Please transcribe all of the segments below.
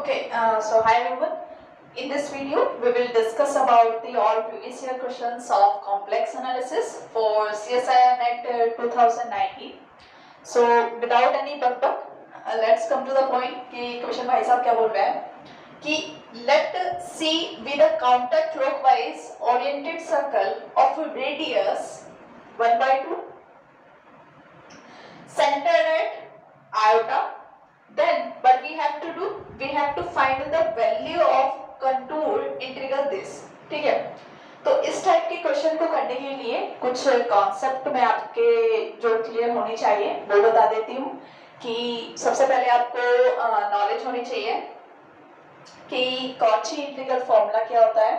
So hi everyone. In this video, we will discuss about the all previous year questions of complex analysis for CSIR NET 2019. So without any bug, let's come to the point कि question भाई साहब क्या बोल रहे हैं कि let C be the counterclockwise oriented circle of radius 1/2 centered at iota. Then what we have to do, we have to find the value of contour integral this. ठीक है, तो इस टाइप के क्वेश्चन को करने के लिए कुछ कॉन्सेप्ट में आपके जो क्लियर होनी चाहिए वो बता देती हूँ कि सबसे पहले आपको नॉलेज होनी चाहिए कि कॉची इंटीग्रल फॉर्मूला क्या होता है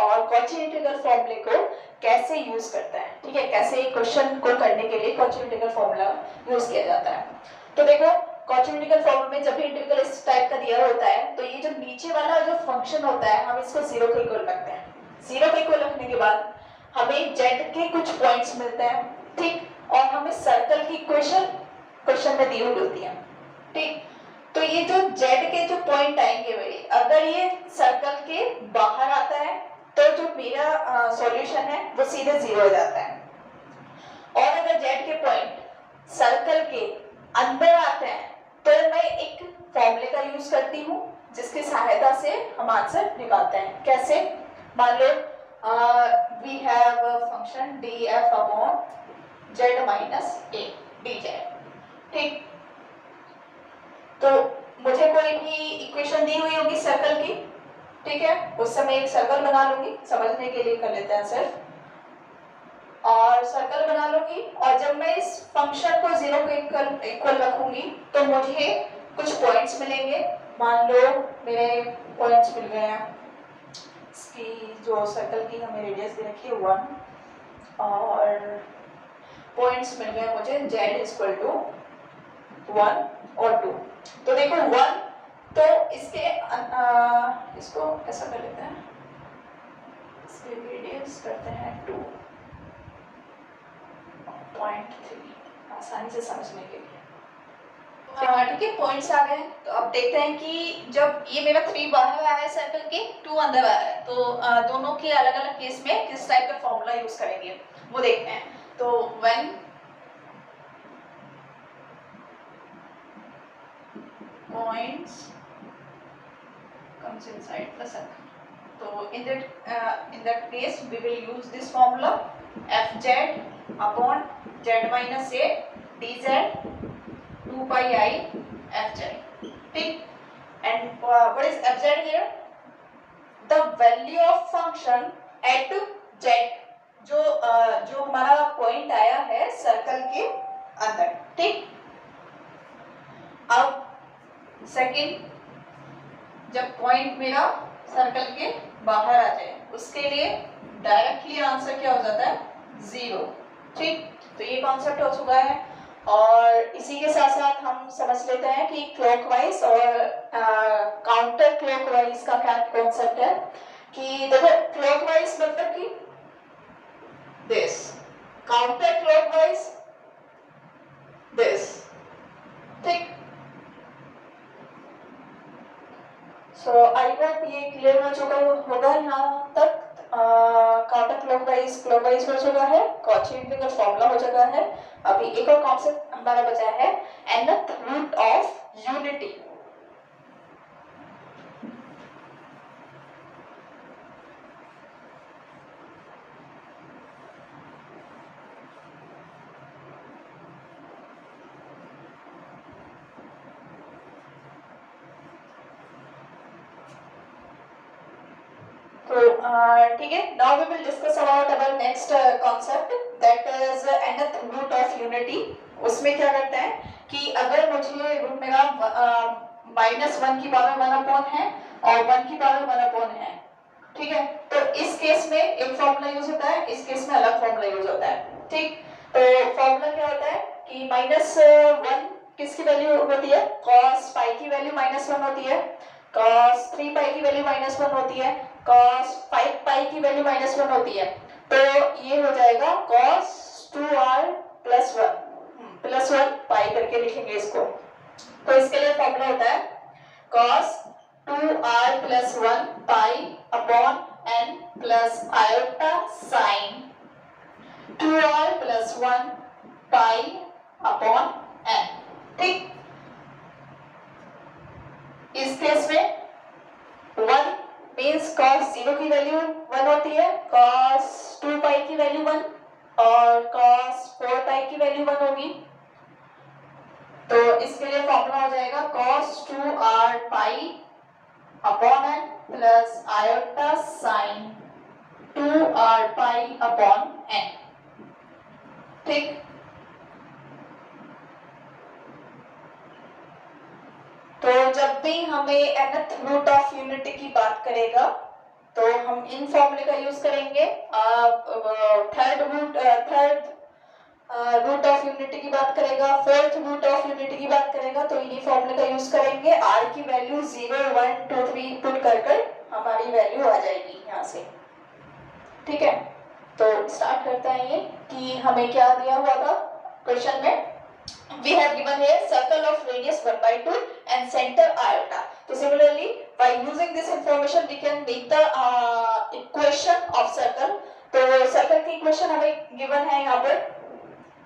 और कॉची इंटीग्रल फॉर्मूले को कैसे यूज करते हैं। ठीक है, कैसे क्वेश्चन को करने के लिए कॉची इंटीग्रल फॉर्मूला यूज किया जाता है। तो देखो, कॉची इंटीग्रल फॉर्मूला में जब भी इंटीग्रल इस टाइप का दिया होता है तो ये जो नीचे वाला जो फंक्शन होता है हम इसको जीरो के इक्वल रखते हैं। जीरो के इक्वल रखने के बाद हमें जेड के कुछ पॉइंट्स मिलते हैं, ठीक, और हमें सर्कल की क्वेश्चन में दी हुई होती है। ठीक, तो ये जो जेड के जो पॉइंट आएंगे भाई, अगर ये सर्कल के बाहर आता है तो जो मेरा सॉल्यूशन है वो सीधे जीरो हो जाता है, और अगर जेड के पॉइंट सर्कल के अंदर आते हैं तो मैं एक फॉर्मूले का यूज करती हूँ जिसकी सहायता से हम आंसर निकालते हैं। कैसे? मान लो we have function D F upon Z minus A D Z. ठीक, तो मुझे कोई भी इक्वेशन दी हुई होगी सर्कल की, ठीक है, उससे मैं एक सर्कल बना लूंगी, समझने के लिए कर लेते हैं सिर्फ, और सर्कल बना लूंगी, और जब मैं इस फंक्शन को जीरो के इक्वल रखूंगी तो मुझे कुछ पॉइंट्स मिलेंगे। मान लो मेरे पॉइंट्स मिल गए हैं, इसकी जो सर्कल की हमें रेडियस दे रखी है 1, और पॉइंट्स मिल गए मुझे z इक्वल टू 1 और 2। तो देखो 1, तो इसके इसको ऐसा कर लेते हैं, इसके रेडियस करते हैं 2.3 आसानी से समझने के लिए। ठीक है, पॉइंट्स आ गए। तो अब देखते हैं कि जब ये मेरा 3 बाहर आया है सर्कल के, 2 अंदर आया है, तो दोनों के अलग अलग केस में किस टाइप का फॉर्मूला यूज करेंगे वो देखते हैं। तो when points comes inside the circle, so in that case we will use this formula fz upon z minus a dz 2 pi I fz. ठीक, and what is fz here? The value of function at z, जो हमारा point आया है circle के अंदर। ठीक, अब second, जब पॉइंट मेरा सर्कल के बाहर आ जाए उसके लिए डायरेक्टली आंसर क्या हो जाता है? जीरो। ठीक, तो ये कॉन्सेप्ट हो चुका है, और इसी के साथ साथ हम समझ लेते हैं कि क्लॉकवाइज और काउंटर क्लॉकवाइज का क्या कॉन्सेप्ट है। कि देखो, क्लॉकवाइज मतलब कि दिस, काउंटर क्लॉकवाइज दिस। ठीक, सो आई होप ये क्लियर हो चुका होगा यहाँ तक। काउंटर क्लॉकवाइज हो चुका है, कॉची इंटीग्रल फॉर्मूला हो चुका है। अभी एक और कॉन्सेप्ट हमारा बचा है, nth रूट ऑफ यूनिटी। ठीक है, now we will discuss about our next concept, that is nth root of unity. उसमें क्या करते हैं कि अगर मुझे रूट मेरा -1 की पावर 1 अपॉन है और 1 की पावर 1 अपॉन है, ठीक है, तो इस केस में एक फॉर्मूला यूज होता है, इस केस में अलग फॉर्मूला यूज होता है। ठीक, तो फॉर्मूला क्या होता है कि -1 किसकी वैल्यू होती है? cos पाई की वैल्यू -1 होती है, cos 3 पाई की वैल्यू -1 होती है, cos 5 पाई की वैल्यू -1 होती है। तो ये हो जाएगा cos 2r प्लस 1 पाई करके लिखेंगे इसको। तो इसके लिए फॉर्मूला होता है cos 2 2r plus 1 pi upon n plus iota sin 2r plus 1 pi upon n। ठीक, इस केस में 1 मीन्स cos 0 की वैल्यू 1 होती है, cos 2 पाई की वैल्यू 1 और cos 4 पाई की वैल्यू 1 होगी। तो इसके लिए फॉर्मूला हो जाएगा cos 2r pi upon n plus iota sine 2r pi upon n। ठीक, तो जब भी हमें nth रूट ऑफ यूनिटी की बात करेगा तो हम इन फॉर्मूले का यूज करेंगे। थर्ड रूट ऑफ यूनिटी की बात करेगा, फोर्थ रूट ऑफ यूनिटी की बात करेगा तो इन्हीं फॉर्मूले का यूज करेंगे। r की वैल्यू 0 1 2 3 पुट कर हमारी वैल्यू आ जाएगी यहाँ से। ठीक है, तो स्टार्ट करते हैं ये कि हमें क्या दिया हुआ था क्वेश्चन में। We have given here circle of radius 1/2 and center iota. So similarly, by using this information, we can make the equation of circle. तो circle की equation हमें given है यहाँ पर,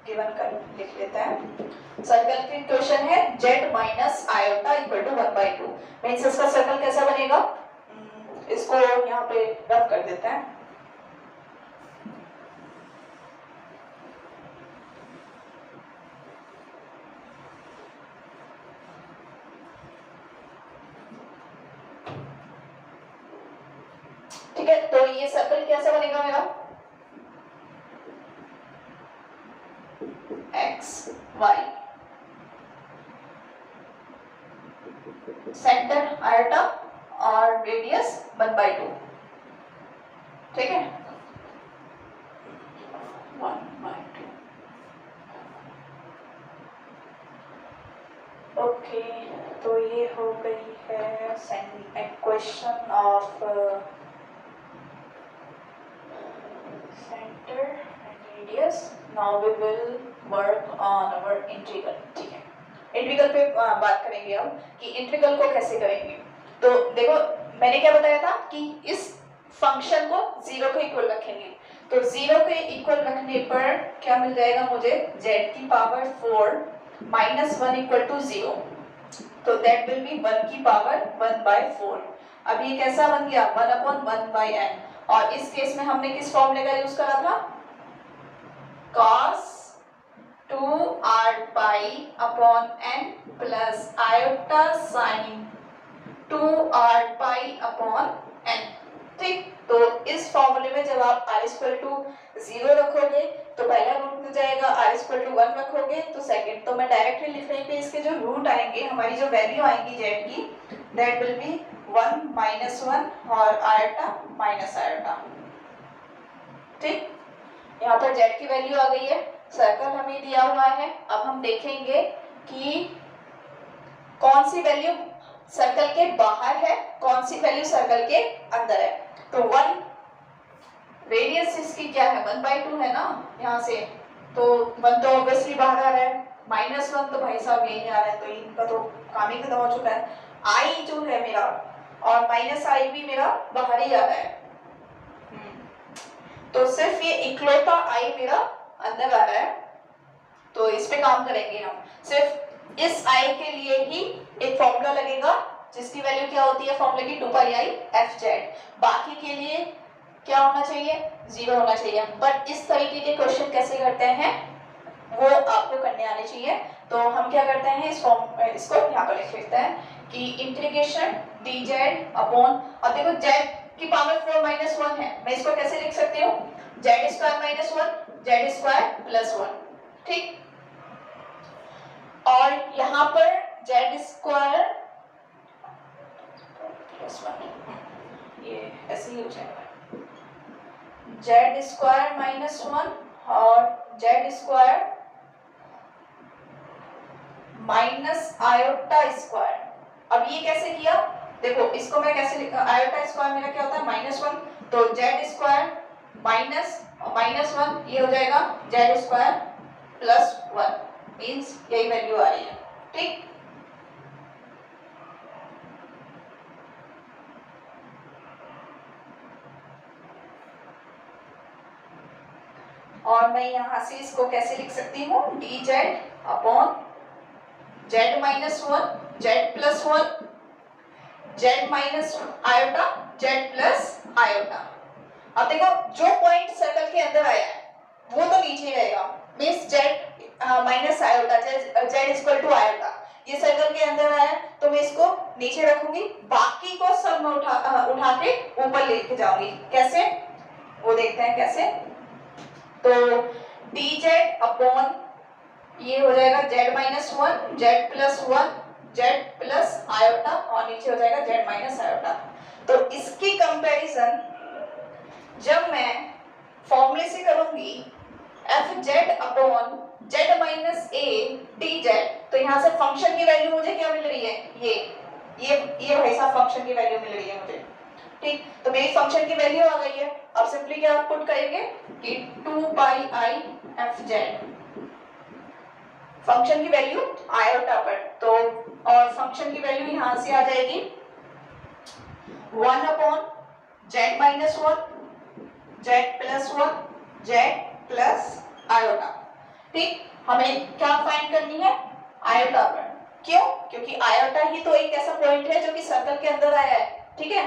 given कर लिख लेते हैं। सर्कल की इक्वेशन है z minus iota equal to 1/2। Means इसका सर्कल कैसा बनेगा, इसको यहाँ पे रफ कर देते हैं। ठीक है, तो ये सर्कल कैसा बनेगा मेरा, x y, सेंटर आयोटा और रेडियस 1/2। ठीक है, 1/2। ओके, तो ये हो गई है equation of center and radius। now we will work on our integral। ठीक है, इंटीग्रल पे बात करेंगे हम कि इंटीग्रल को कैसे करेंगे। तो देखो मैंने क्या बताया था कि इस फंक्शन को 0 के इक्वल रखेंगे। तो 0 के इक्वल रखने पर क्या मिल जाएगा मुझे, z की पावर 4 minus 1 equal to 0। तो that will be 1 की पावर 1/4। अब ये कैसा बन गया, 1/1/n। और इस केस में हमने किस फॉर्मूले का यूज करा था, cos 2r pi upon n plus iota sine 2r pi upon n। ठीक, तो इस फॉर्मूले में जब आप r इक्वल टू 0 रखोगे तो पहला रूट मिल जाएगा, r इक्वल टू 1 रखोगे तो सेकंड। तो मैं डायरेक्टली लिख रही हूँ इसके जो रूट आएंगे, हमारी जो वैल्यू आएंगी z की, दैट विल बी 1 - 1 और आयोटा माइनस आयोटा। ठीक, यहाँ पर z की वैल्यू आ गई है, सर्कल हमें दिया हुआ है। अब हम देखेंगे कि कौन सी वैल्यू सर्कल के बाहर है, कौन सी वैल्यू सर्कल के अंदर है। तो 1 रेडियस इसकी क्या है, 1/2 है ना यहाँ से, तो 1 तो ऑब्वियसली बाहर आ रहा है, -1 तो भाई साहब यही आ रहा है, तो इनका तो काम ही खत्म हो चुका है। i जो है मेरा और -i भी मेरा बाहर ही आ रहा है। तो सिर्फ ये इकलौता i मेरा अंदर आ रहा है। तो इस पे काम करेंगे हम। सिर्फ इस i के लिए ही एक फॉर्मूला लगेगा जिसकी वैल्यू क्या होती है फॉर्मूले की, 2πi fz। बाकी के लिए क्या होना चाहिए, 0 होना चाहिए। बट इस तरीके के क्वेश्चन कैसे करते हैं वो आपको करने आने चाहिए। तो हम क्या करते हैं, इसको यहाँ पर लिख लेते हैं कि इंटीग्रेशन dz अपॉन, अब देखो z की पावर 4 - 1 है, मैं इसको कैसे लिख सकती हूँ, z² - 1 z² + 1। ठीक, और यहाँ पर z² + 1 ये ऐसे ही हो जाएगा, z² - 1 और z² माइनस आयोटा स्क्वायर। अब ये कैसे किया, देखो इसको मैं कैसे लिखा, आयोटा स्क्वायर मेरा क्या होता है -1, तो z² माइनस -1 ये हो जाएगा z² + 1, मींस यही वैल्यू आ रही है। ठीक, और मैं यहाँ से इसको कैसे लिख सकती हूँ, D Z upon Z minus one Z plus one Z minus iota Z plus iota. अब देखो जो पॉइंट सर्कल के अंदर आया है वो तो नीचे ही रहेगा, means z minus iota z equal to iota, ये सर्कल के अंदर आया तो मैं इसको नीचे रखूंगी, बाकी को सब मैं उठा के ऊपर लेके जाऊंगी। कैसे वो देखते हैं कैसे। तो डी जेड अपॉन ये हो जाएगा Z minus one Z plus one Z plus iota और नीचे हो जाएगा जेड माइनस आयोटा। तो इसकी कंपैरिजन जब मैं फॉर्मूले से करूंगी F Z upon Z minus A D Z, तो यहाँ से फंक्शन की वैल्यू मुझे क्या मिल रही है, ये भाई साहब फंक्शन की वैल्यू मिल रही है मुझे। ठीक, तो मेरी फंक्शन की वैल्यू आ गई है। अब सिंपली क्या पुट करेंगे कि 2 पाई आई एफ जेड, फंक्शन की वैल्यू आयोटा पर, तो और फंक्शन की वैल्यू यहां से आ जाएगी 1 upon Z minus one Z plus one Z plus iota. ठीक, हमें क्या फाइंड करनी है, आयोटा पर। क्यों, क्योंकि आयोटा ही तो एक ऐसा पॉइंट है जो कि सर्कल के अंदर आया है। ठीक है,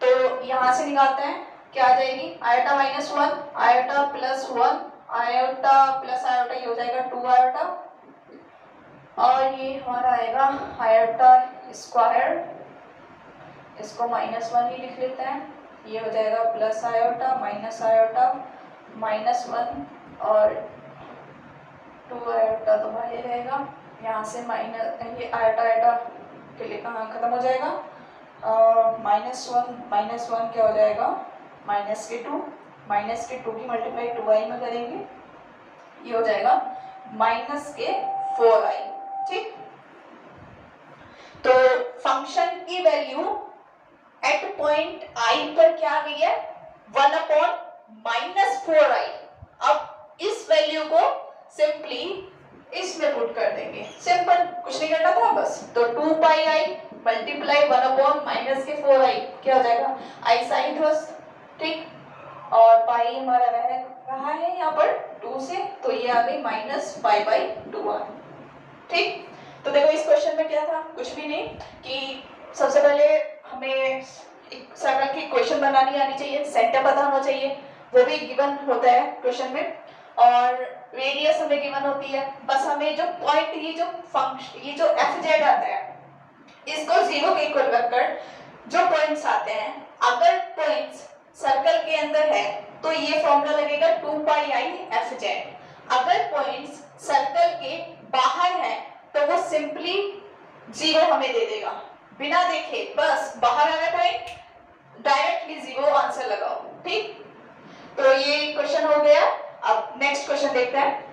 तो यहां से निकालते हैं, क्या आ जाएगी iota minus one iota plus one iota plus iota, ये हो जाएगा 2 आयोटा और ये हमारा आएगा आयोटा स्क्वायर, इसको माइनस वन ही लिख लेते हैं, ये हो जाएगा प्लस आयोटा माइनस वन और 2 आयोटा तो बाहर रहेगा, यहाँ से माइनस ये आयोटा के लिए कहाँ खत्म हो जाएगा, माइनस वन क्या हो जाएगा माइनस के टू की मल्टीप्लाई 2i में करेंगे, ये हो जाएगा माइनस के 4i। ठीक, तो फंक्शन की वैल्यू एट पॉइंट i पर क्या आ गई है 1 अपॉन माइनस 4i। अब इस वैल्यू को सिंपली इसमें पुट कर देंगे, सिंपल, कुछ नहीं करना था बस। तो 2 पाई आई मल्टीप्लाई 1 अपॉन माइनस के 4i क्या हो जाएगा i साइन इनवर्स। ठीक, और पाई हमारा रहा है यहाँ पर 2 से, तो ये आ गई माइनस पाई बाई 2r। ठीक, तो देखो इस क्वेश्चन में क्या था, कुछ भी नहीं, कि सबसे पहले हमें एक सर्कल की इक्वेशन बनानी आनी चाहिए, सेंटर पता होना चाहिए, वो भी गिवन होता है क्वेश्चन में, और रेडियस हमें गिवन होती है। बस हमें जो पॉइंट ये जो एफ जेड आता है इसको जीरो के इक्वल रखकर जो पॉइंट्स आते हैं, अगर पॉइंट्स सर्कल के अंदर है तो ये फॉर्मूला लगेगा 2 पाई आई एफ जेड। अगर पॉइंट्स सर्कल के बाहर है तो वो सिंपली जीरो हमें दे देगा, बिना देखे बस बाहर आ रहा है डायरेक्टली जीरो आंसर लगाओ। ठीक, तो ये क्वेश्चन हो गया। अब नेक्स्ट क्वेश्चन देखते हैं।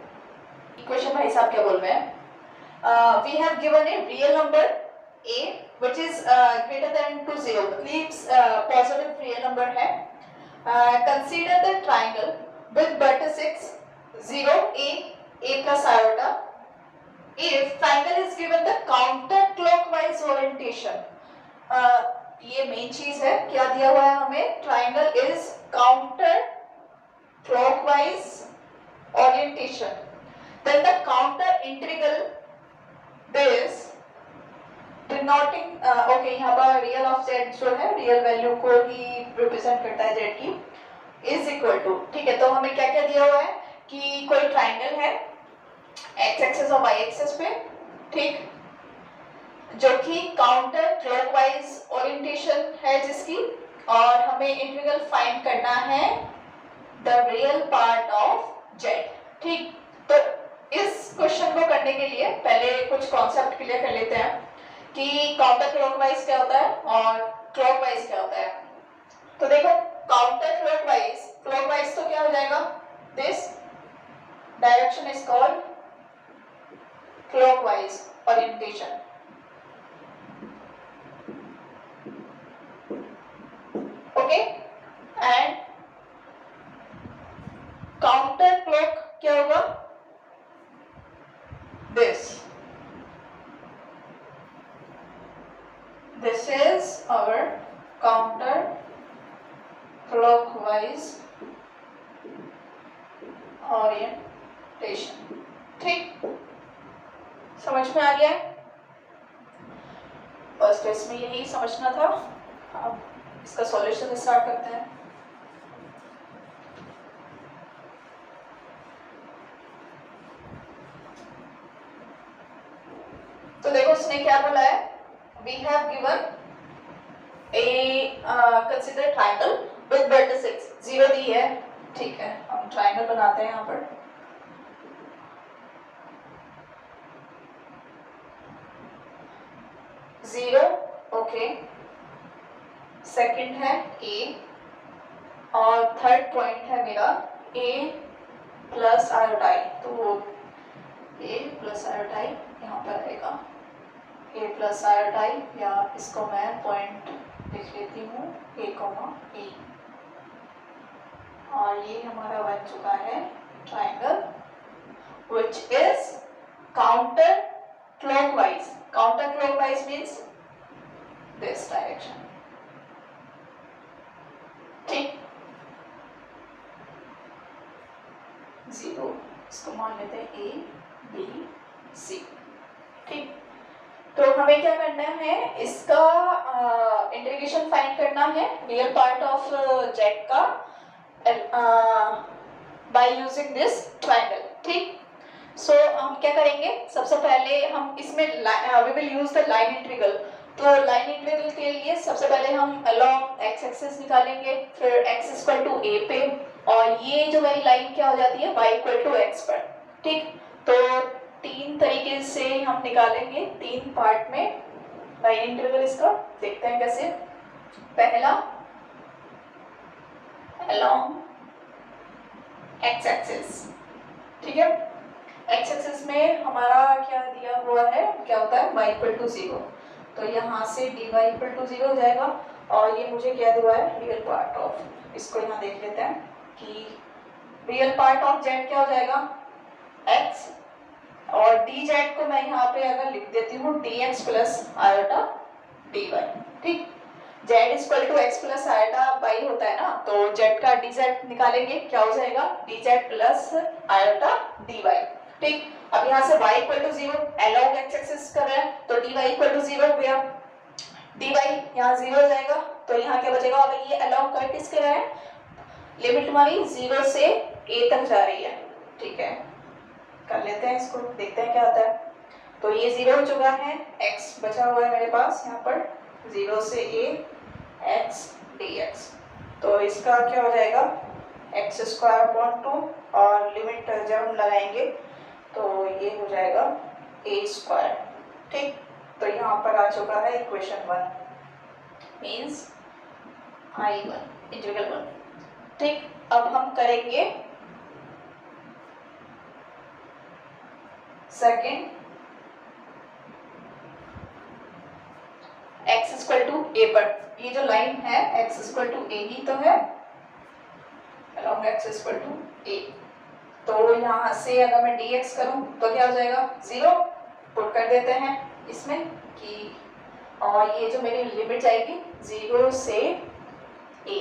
क्वेश्चन भाई साहब क्या बोल रहे हैं, we have given a real number a which is greater than to 0, leaves positive real number है। Consider the triangle with vertices 0 a plus iota if triangle is given the counter clockwise orientation। ये main चीज है, क्या दिया हुआ है हमें, triangle is counter clockwise orientation, then the counter integral this denoting okay, यहाँ पर रियल ऑफ z जो है रियल वैल्यू को ही रिप्रेजेंट करता है z की, इज इक्वल टू। ठीक है, तो हमें क्या क्या दिया हुआ है कि कोई ट्राइंगल है x एक्सिस और y एक्सिस पे, ठीक, जो कि काउंटर क्लॉकवाइज ओरिएंटेशन है जिसकी, और हमें इंटीग्रल फाइंड करना है the real part of z। ठीक, तो इस क्वेश्चन को करने के लिए पहले कुछ कॉन्सेप्ट क्लियर कर लेते हैं कि काउंटर क्लॉकवाइज क्या होता है और क्लॉकवाइज क्या होता है। तो देखो काउंटर क्लॉकवाइज तो क्या हो जाएगा, this direction is called clockwise orientation. Okay, and counter clock क्या होगा, this is our counter clockwise orientation. ठीक, समझ में आ गया है? बस इसमें यही समझना था। अब इसका सॉल्यूशन स्टार्ट करते हैं। तो देखो उसने क्या बोला है, we have given a consider triangle with vertices, 0 दी है। ठीक है, हम ट्रायंगल बनाते हैं यहाँ पर। जीरो, ओके, सेकंड है ए, और थर्ड पॉइंट है मेरा ए प्लस आयोडाई, तो ए प्लस आयोडाई यहाँ पर आएगा, ए प्लस आयोडाई, या इसको मैं पॉइंट लिख लेती हूँ ए कॉमा ए। और ये हमारा बन चुका है triangle which is counter clockwise. Counter clockwise means this direction. ठीक, 0, इसको मान लेते हैं ए बी सी। ठीक, तो हमें क्या करना है, इसका इंटीग्रेशन फाइंड करना है रियल पार्ट ऑफ जेड का बाय यूजिंग दिस ट्रायंगल। ठीक, सो हम क्या करेंगे, सबसे पहले हम इसमें we will use the line integral. तो लाइन इंटीग्रल के लिए सबसे पहले हम अलोंग एक्स एक्सिस निकालेंगे, फिर एक्स इक्वल टू ए पे, और ये जो मेरी लाइन क्या हो जाती है, वाई इक्वल टू एक्स पर। ठीक, तो 3 तरीके से हम निकालेंगे, 3 पार्ट में लाइन इंटीग्रल इसका। देखते हैं कैसे। पहला अलोंग एक्स एक्सिस, ठीक है, एक्स एक्सिस में हमारा क्या दिया हुआ है, क्या होता है, y इक्वल टू 0, तो यहाँ से dy इक्वल टू 0 हो जाएगा। और ये मुझे क्या हुआ है, रियल पार्ट ऑफ, इसको यहाँ देख लेते हैं कि रियल पार्ट ऑफ z क्या हो जाएगा, x, और dz को मैं यहाँ पे अगर लिख देती हूँ dx प्लस आयोटा dy। ठीक, z equal to x plus iota y होता है ना, तो z का dz निकालेंगे, क्या हो जाएगा, dz प्लस आयोटा dy। ठीक, अब यहाँ से y equal to 0 along x axis कर रहे हैं, तो dy इक्वल टू 0 हो गया, dy यहाँ 0 हो जाएगा, तो यहाँ क्या बचेगा, अगर ये अलोंग कर किसके रहे हैं, लिमिट हमारी 0 से a तक जा रही है। ठीक है, कर लेते हैं इसको, देखते हैं क्या आता है। तो ये 0 हो चुका है, x बचा हुआ है मेरे पास यहाँ पर, 0 से a x dx, तो इसका क्या हो जाएगा, एक्स स्क्वायर अपॉन 2, और लिमिट जब हम लगाएंगे तो ये हो जाएगा a स्क्वायर। ठीक, तो यहाँ पर आ चुका है इक्वेशन 1 मीन्स I1 इंटीग्रल 1। ठीक, अब हम करेंगे second, x equal to a पर, ये जो लाइन है x इक्वल टू a ही तो है, along x equal to a, तो यहाँ से अगर मैं dx करूं तो क्या हो जाएगा, 0 पुट कर देते हैं इसमें कि, और ये जो मेरी लिमिट जाएगी 0 से a।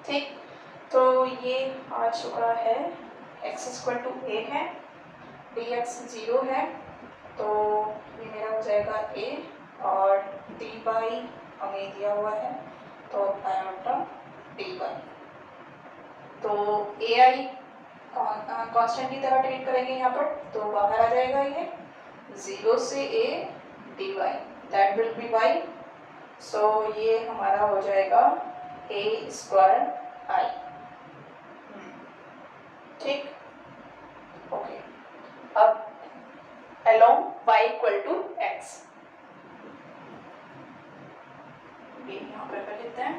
ठीक, तो ये आ चुका है, x इक्वल टू a है, dx 0 है, तो ये मेरा हो जाएगा a, और dy हमें दिया हुआ है, तो आयोटा dy, तो ai कांस्टेंट की तरह ट्रीट करेंगे यहाँ पर, तो बाहर आ जाएगा ये 0 से a dy, that will be y, so ये हमारा हो जाएगा a स्क्वायर i। ठीक, ओके, अब along y equal to x, ये यहाँ पर कर लेते हैं,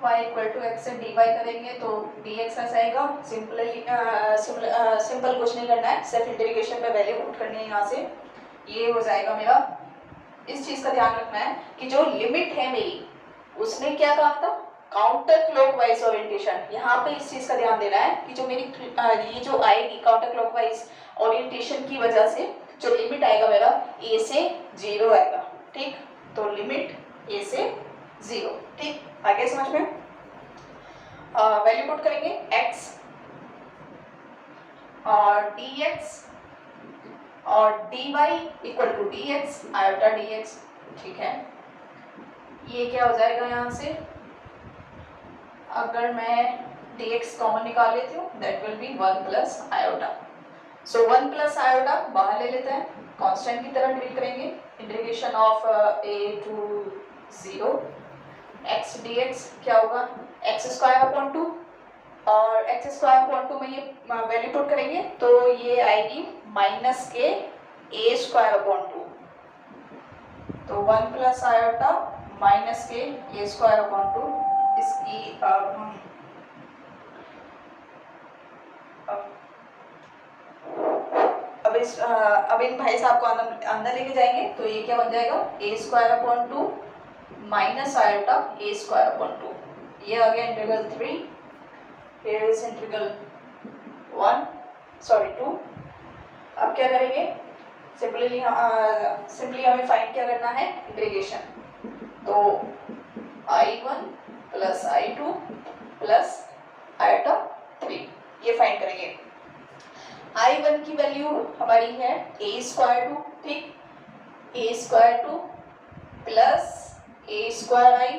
y इक्वल टू एक्स से dy करेंगे तो dx ऐसा आएगा। सिंपल कुछ नहीं करना है, सिर्फ इंटीग्रेशन पे वैल्यू पुट करनी है यहाँ से, ये हो जाएगा मेरा। इस चीज़ का ध्यान रखना है कि जो लिमिट है मेरी, उसने क्या कहा था, काउंटर क्लॉकवाइज ओरिएंटेशन, यहाँ पे इस चीज़ का ध्यान देना है कि जो मेरी ये जो आएगी काउंटर क्लॉकवाइज ओरिएंटेशन की वजह से जो लिमिट आएगा मेरा a से 0 आएगा। ठीक, तो लिमिट a से 0, ठीक, आगे समझ में। वैल्यू पुट करेंगे x और dx और dy equal to dx iota dx, ठीक है। ये क्या हो जाएगा यहाँ से, अगर मैं dx कॉमन निकाल लेती हूँ that will be 1 plus iota. So 1 plus iota बाहर ले लेते हैं, कांस्टेंट की तरह ट्रीट करेंगे, integration of a to 0 x dx क्या होगा x स्क्वायर अपॉन 2, और x स्क्वायर अपॉन 2 में ये वैल्यू पुट करेंगे तो ये आएगी माइनस के a स्क्वायर अपॉन 2, तो 1 प्लस आयोटा माइनस के a स्क्वायर अपॉन 2, इसकी अब इन भाई साहब को अंदर लेके जाएंगे तो ये क्या बन जाएगा a square upon 2 minus iota a square upon 2, ये आ गया इंटीग्रल 3, here is इंटीग्रल 2। अब क्या करेंगे, सिंपली हमें फाइंड क्या करना है, इंटीग्रेशन, तो i1 plus i2 plus iota 3 ये फाइंड करेंगे। i1 की वैल्यू हमारी है a स्क्वायर 2, ठीक, a square 2 plus a square i,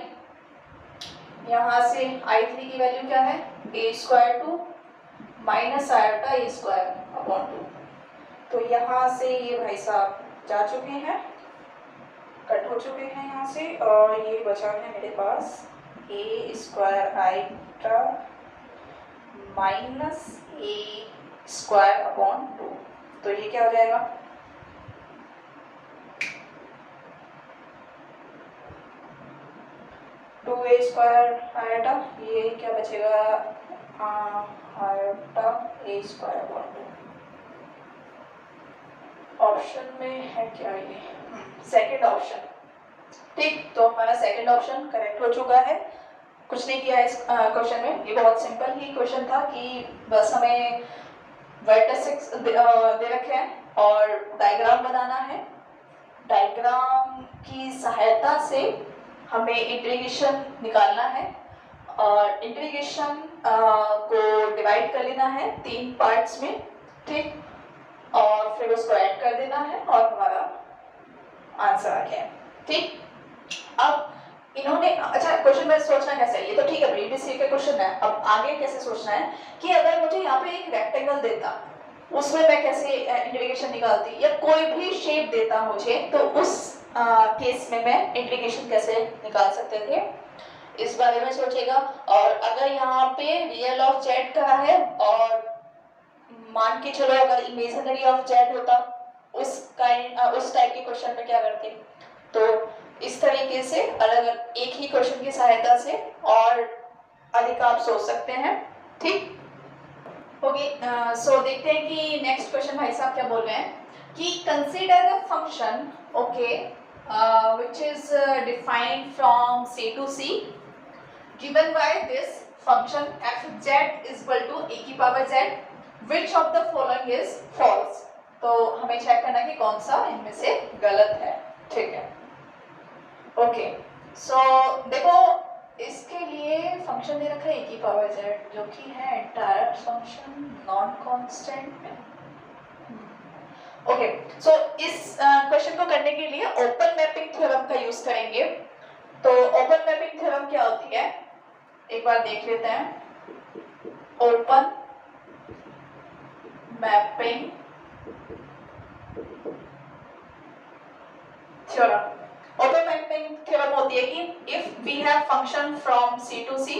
यहाँ से i3 की वैल्यू क्या है a square 2 minus iota a square upon 2, तो यहाँ से ये भाई साहब जा चुके हैं, कट हो चुके हैं यहाँ से, और ये बचा है मेरे पास a square iota minus a square upon 2, तो ये क्या हो जाएगा 2a स्क्वायर आयोटा, ये क्या बचेगा iota a square upon 2, option में है क्या ये, सेकंड ऑप्शन, ठीक, तो हमारा सेकंड ऑप्शन करेक्ट हो चुका है। कुछ नहीं किया इस क्वेश्चन में, ये बहुत सिंपल ही क्वेश्चन था कि बस हमें वर्टेक्स दे रखे हैं और डायग्राम बनाना है, डायग्राम की सहायता से हमें इंटीग्रेशन निकालना है, और इंटीग्रेशन को डिवाइड कर लेना है 3 पार्ट्स में, ठीक, और फिर उसको ऐड कर देना है और हमारा आंसर आ गया, ठीक। अब इन्होंने, अच्छा क्वेश्चन में सोचना कैसे है, ये तो ठीक है प्रीवियस ईयर का क्वेश्चन है, अब आगे कैसे सोचना है कि अगर मुझे यहाँ पे एक रेक्टेंगल देता उसमें मैं कैसे इंटीग्रेशन निकालती, या कोई भी शेप देता मुझे तो उस केस में मैं इंटीग्रेशन कैसे निकाल सकते थे, इस बारे में सोचेगा। और अगर यहाँ पे रियल ऑफ जेड कहा है और मान के चलो अगर इमेजिनरी ऑफ जेड होता उस टाइप के क्वेश्चन में क्या करते, तो इस तरीके से अलग एक ही क्वेश्चन की सहायता से और अधिक आप सोच सकते हैं, ठीक होगी। सो देखते हैं कि नेक्स्ट क्वेश्चन भाई साहब क्या बोल रहे हैं कि consider a function okay which is defined from c to c given by this function fz is equal to a की power z, which of the following is false, तो हमें चेक करना कि कौन सा इनमें से गलत है, ठीक है। ओके सो देखो इसके लिए फंक्शन दे रखा है e की पावर z जो कि है डायरेक्ट फंक्शन नॉन कांस्टेंट में। ओके सो इस क्वेश्चन को करने के लिए ओपन मैपिंग थ्योरम का यूज करेंगे। तो ओपन मैपिंग थ्योरम क्या होती है एक बार देख लेते हैं। Open mapping theorem, open mapping theorem होती है कि if we have function from c to c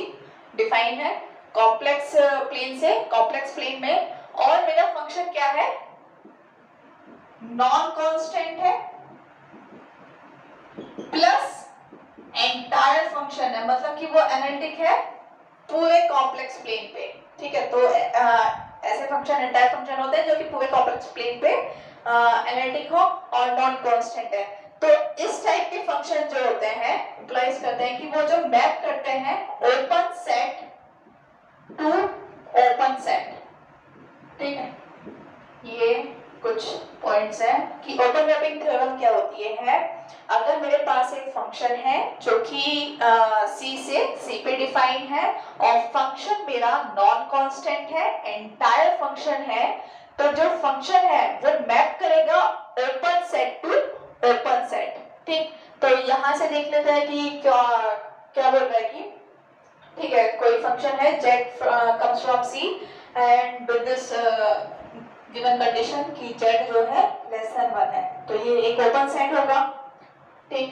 define है कॉम्प्लेक्स प्लेन से कॉम्प्लेक्स प्लेन में, और मेरा फंक्शन क्या है नॉन कांस्टेंट है प्लस एंटायर फंक्शन है, मतलब कि वो एनालिटिक है पूरे कॉम्प्लेक्स प्लेन पे, ठीक है। तो ऐसे फंक्शन एंटायर फंक्शन होते हैं जो कि पूरे कॉम्प्लेक्स प्लेन पे एनालिटिक हो और नॉन कांस्टेंट है। तो इस टाइप के फंक्शन जो होते हैं इम्प्लाइज करते हैं कि वो जो मैप करते हैं open set to open set, ठीक है। ये कुछ पॉइंट्स हैं कि ओवरलैपिंग थ्योरम क्या होती है। अगर मेरे पास एक फंक्शन है जो कि सी से सी पे डिफाइन है और फंक्शन मेरा नॉन कांस्टेंट है, एंटायर फंक्शन है, तो जो फंक्शन है वो मैप करेगा open set to open set. ठीक, तो यहां से देख लेते हैं कि क्या क्या बोल रहा है कि ठीक है, कोई फंक्शन है z comes from c and with this given condition कि z जो है लेस देन 1 है, तो ये एक ओपन सेट होगा। ठीक,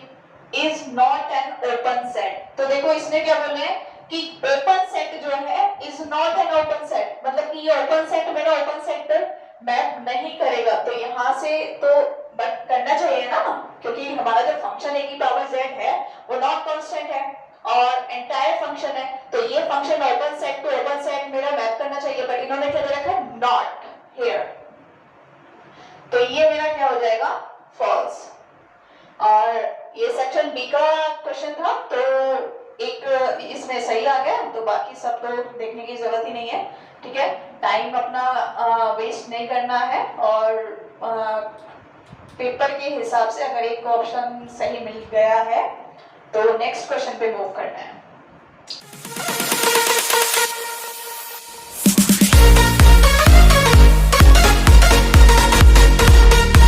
is not an open set। तो देखो इसने क्या बोला है कि ओपन सेट जो है is not an open set, मतलब कि ये ओपन सेट मेरा ओपन सेट पर मैप नहीं करेगा। तो यहाँ से तो बट करना चाहिए ना, क्योंकि हमारा जो फंक्शन a की पावर z है वो नॉन कांस्टेंट है और एंटायर फंक्शन है, तो ये function open set to open set मेरा मैप करना चाहिए, बट इन्होंने क्या दे रखा है, नॉट हियर। तो ये मेरा क्या हो जाएगा, फॉल्स। और ये सेक्शन बी का क्वेश्चन था, तो एक इसमें सही आ गया, तो बाकी सब तो देखने की जरूरत ही नहीं है। ठीक है, टाइम अपना वेस्ट नहीं करना है, और पेपर के हिसाब से अगर एक ऑप्शन सही मिल गया है तो नेक्स्ट क्वेश्चन पे मूव करना है।